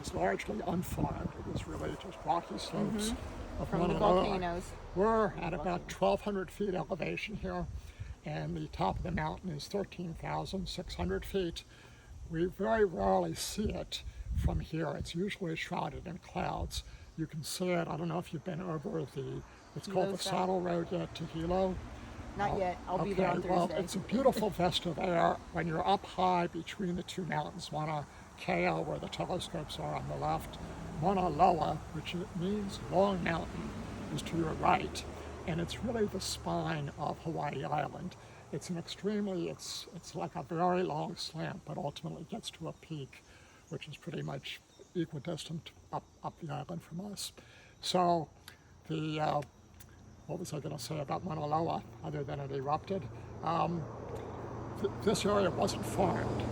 was largely unfarmed. It was really just rocky slopes of From the Mauna Loa. volcanoes. We're at about 1,200 feet elevation here, and the top of the mountain is 13,600 feet. We very rarely see it from here. It's usually shrouded in clouds. You can see it. I don't know if you've been over it's called the Saddle Road yet to Hilo. Not yet. I'll be there on Thursday. Well, it's a beautiful vista there. When you're up high between the two mountains, Mauna Kea, where the telescopes are on the left, Mauna Loa, which means long mountain, is to your right. And it's really the spine of Hawaii Island. It's it's like a very long slant, but ultimately gets to a peak, which is pretty much equidistant up the island from us. So what was I going to say about Mauna Loa, other than it erupted? This area wasn't farmed.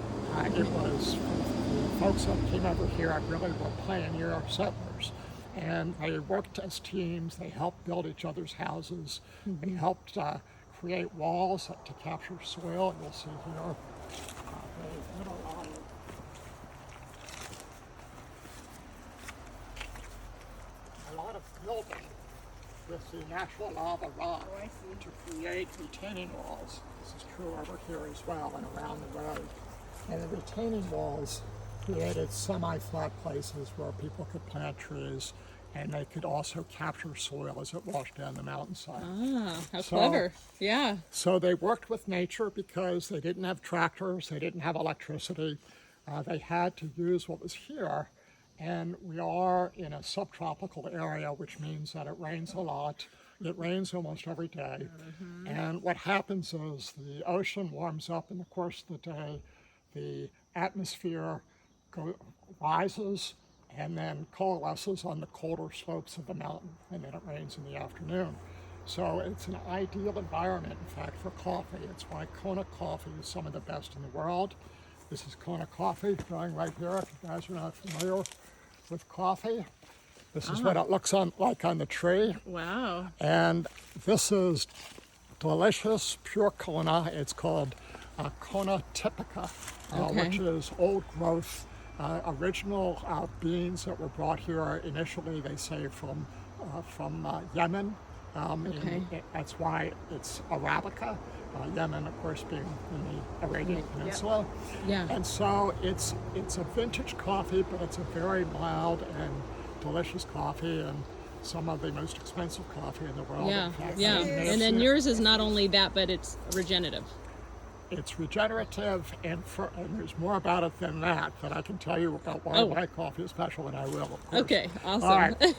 It was, the folks that came over here really were pioneer settlers. And they worked as teams. They helped build each other's houses. They helped create walls to capture soil. You'll see here. They did a lot of building with the natural lava rock to create retaining walls. This is true over here as well and around the road. And the retaining walls created semi-flat places where people could plant trees, and they could also capture soil as it washed down the mountainside. Ah, how clever. Yeah. So they worked with nature because they didn't have tractors, they didn't have electricity. They had to use what was here. And we are in a subtropical area, which means that it rains a lot. It rains almost every day. And what happens is the ocean warms up in the course of the day, the atmosphere rises and then coalesces on the colder slopes of the mountain, and then it rains in the afternoon. So it's an ideal environment, in fact, for coffee. It's why Kona coffee is some of the best in the world. This is Kona coffee growing right here, if you guys are not familiar with coffee. This is what it looks like on the tree. Wow. And this is delicious, pure Kona. It's called Kona typica, which is old growth, original beans that were brought here initially, they say, from Yemen. That's why it's Arabica. Yemen, of course, being in the Arabian Peninsula. Yeah. And so it's a vintage coffee, but it's a very mild and delicious coffee, and some of the most expensive coffee in the world. Yeah, in fact. yeah. And then yours is not only that, but it's regenerative. It's regenerative, and there's more about it than that I can tell you about why my coffee is special, and I will, of course. Okay, awesome. All right.